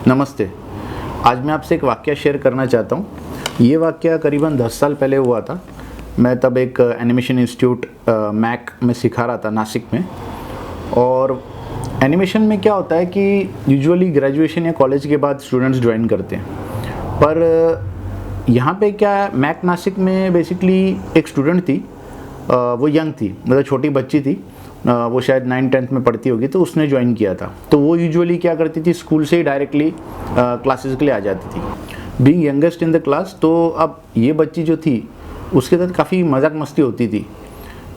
नमस्ते। आज मैं आपसे एक वाक़या शेयर करना चाहता हूँ। ये वाक़या करीबन 10 साल पहले हुआ था। मैं तब एक एनिमेशन इंस्टीट्यूट मैक में सिखा रहा था नासिक में। और एनिमेशन में क्या होता है कि यूजुअली ग्रेजुएशन या कॉलेज के बाद स्टूडेंट्स ज्वाइन करते हैं, पर यहाँ पे क्या मैक नासिक में बेसिकली एक स्टूडेंट थी, वो यंग थी, मतलब छोटी बच्ची थी, वो शायद 9th-10th में पढ़ती होगी, तो उसने ज्वाइन किया था। तो वो यूजुअली क्या करती थी, स्कूल से ही डायरेक्टली क्लासेस के लिए आ जाती थी, being youngest in the class. तो अब ये बच्ची जो थी उसके साथ काफ़ी मजाक मस्ती होती थी,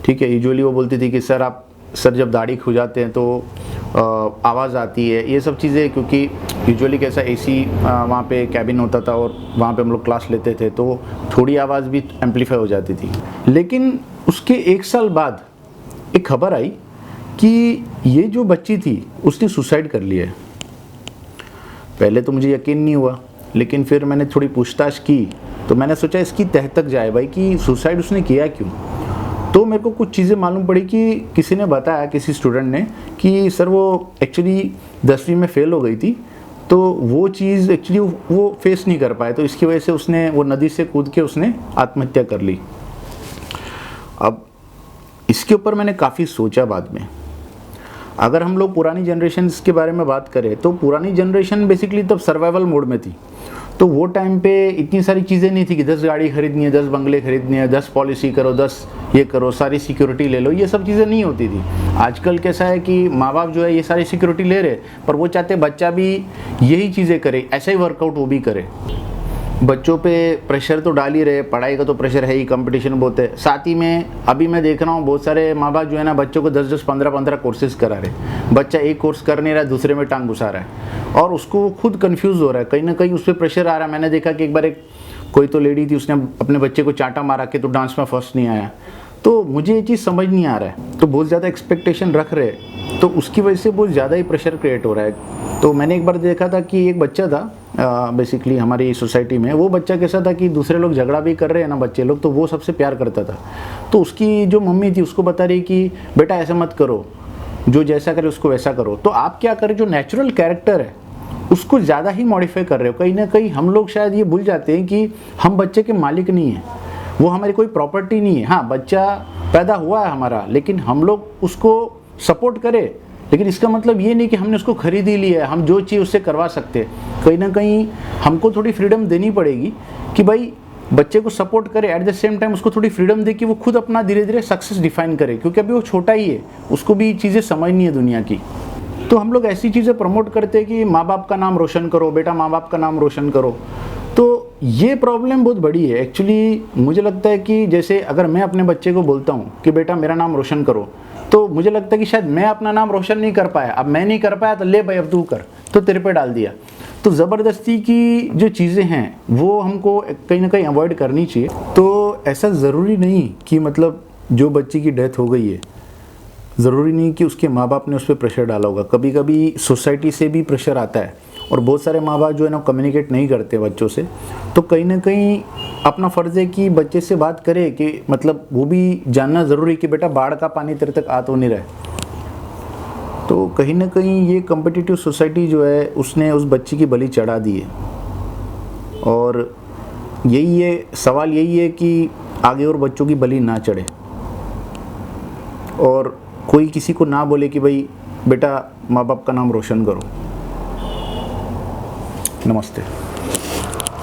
ठीक है। यूजुअली वो बोलती थी कि सर जब दाढ़ी खुजाते हैं तो आवाज़ आती है, ये सब चीज़ें, क्योंकि यूजुअली कैसा एसी वहाँ पे कैबिन होता था और वहाँ पे हम लोग क्लास लेते थे, तो थोड़ी आवाज़ भी एम्पलीफाई हो जाती थी। लेकिन उसके 1 साल बाद एक खबर आई कि ये जो बच्ची थी उसने सुसाइड कर लिया है। पहले तो मुझे यकीन नहीं हुआ, लेकिन फिर मैंने थोड़ी पूछताछ की तो मैंने सोचा इसकी तह तक जाए भाई कि सुसाइड उसने किया क्यों। तो मेरे को कुछ चीज़ें मालूम पड़ी कि किसी ने बताया, किसी स्टूडेंट ने, कि सर वो एक्चुअली 10वीं में फ़ेल हो गई थी, तो वो चीज़ एक्चुअली वो फेस नहीं कर पाए, तो इसकी वजह से उसने वो नदी से कूद के उसने आत्महत्या कर ली। अब इसके ऊपर मैंने काफ़ी सोचा बाद में। अगर हम लोग पुरानी जनरेशन के बारे में बात करें तो पुरानी जनरेशन बेसिकली तब सर्वाइवल मोड में थी। तो वो टाइम पे इतनी सारी चीज़ें नहीं थी कि 10 गाड़ी खरीदनी है, 10 बंगले खरीदने हैं, 10 पॉलिसी करो, 10 ये करो, सारी सिक्योरिटी ले लो, ये सब चीज़ें नहीं होती थी। आजकल कैसा है कि माँ बाप जो है ये सारी सिक्योरिटी ले रहे, पर वो चाहते बच्चा भी यही चीज़ें करे, ऐसा ही वर्कआउट वो भी करे। बच्चों पे प्रेशर तो डाल ही रहे, पढ़ाई का तो प्रेशर है ही, कंपटीशन बहुत है। साथ ही में अभी मैं देख रहा हूँ बहुत सारे माँ बाप जो है ना, बच्चों को 10-10, 15-15 कोर्सेज करा रहे। बच्चा एक कोर्स कर नहीं रहा, दूसरे में टांग घुसा रहा है और उसको खुद कंफ्यूज हो रहा है, कहीं ना कहीं उस पर प्रेशर आ रहा है। मैंने देखा कि एक बार कोई तो लेडी थी, उसने अपने बच्चे को चांटा मारा कि तो डांस में फर्स्ट नहीं आया। तो मुझे ये चीज़ समझ नहीं आ रहा है, तो बहुत ज़्यादा एक्सपेक्टेशन रख रहे, तो उसकी वजह से बहुत ज़्यादा ही प्रेशर क्रिएट हो रहा है। तो मैंने एक बार देखा था कि एक बच्चा था बेसिकली हमारी सोसाइटी में, वो बच्चा कैसा था कि दूसरे लोग झगड़ा भी कर रहे हैं ना बच्चे लोग, तो वो सबसे प्यार करता था। तो उसकी जो मम्मी थी उसको बता रही कि बेटा ऐसा मत करो, जो जैसा करे उसको वैसा करो। तो आप क्या करें, जो नेचुरल कैरेक्टर है उसको ज़्यादा ही मॉडिफाई कर रहे हो। कहीं ना कहीं हम लोग शायद ये भूल जाते हैं कि हम बच्चे के मालिक नहीं हैं, वो हमारी कोई प्रॉपर्टी नहीं है। हाँ, बच्चा पैदा हुआ है हमारा, लेकिन हम लोग उसको सपोर्ट करें, लेकिन इसका मतलब ये नहीं कि हमने उसको खरीद ही लिया है, हम जो चाहिए उससे करवा सकते। कहीं ना कहीं हमको थोड़ी फ्रीडम देनी पड़ेगी कि भाई बच्चे को सपोर्ट करे, एट द सेम टाइम उसको थोड़ी फ्रीडम दे कि वो खुद अपना धीरे धीरे सक्सेस डिफाइन करे, क्योंकि अभी वो छोटा ही है, उसको भी चीज़ें समझनी है दुनिया की। तो हम लोग ऐसी चीज़ें प्रमोट करते हैं कि माँ बाप का नाम रोशन करो, बेटा माँ बाप का नाम रोशन करो। तो ये प्रॉब्लम बहुत बड़ी है एक्चुअली। मुझे लगता है कि जैसे अगर मैं अपने बच्चे को बोलता हूँ कि बेटा मेरा नाम रोशन करो, तो मुझे लगता है कि शायद मैं अपना नाम रोशन नहीं कर पाया, अब मैं नहीं कर पाया तो ले भाई अब तू कर, तो तेरे पे डाल दिया। तो ज़बरदस्ती की जो चीज़ें हैं वो हमको कहीं ना कहीं अवॉइड करनी चाहिए। तो ऐसा ज़रूरी नहीं कि मतलब जो बच्ची की डेथ हो गई है, ज़रूरी नहीं कि उसके माँ बाप ने उस पर प्रेशर डाला होगा। कभी कभी सोसाइटी से भी प्रेशर आता है, और बहुत सारे माँ बाप जो है ना कम्युनिकेट नहीं करते बच्चों से। तो कहीं ना कहीं अपना फ़र्ज़ है कि बच्चे से बात करे, कि मतलब वो भी जानना ज़रूरी कि बेटा बाढ़ का पानी तेरे तक आ तो नहीं रहा है। तो कहीं ना कहीं ये कम्पिटिटिव सोसाइटी जो है उसने उस बच्ची की बलि चढ़ा दी है, और यही है सवाल, यही है कि आगे और बच्चों की बलि ना चढ़े, और कोई किसी को ना बोले कि भाई बेटा माँ बाप का नाम रोशन करो। नमस्ते।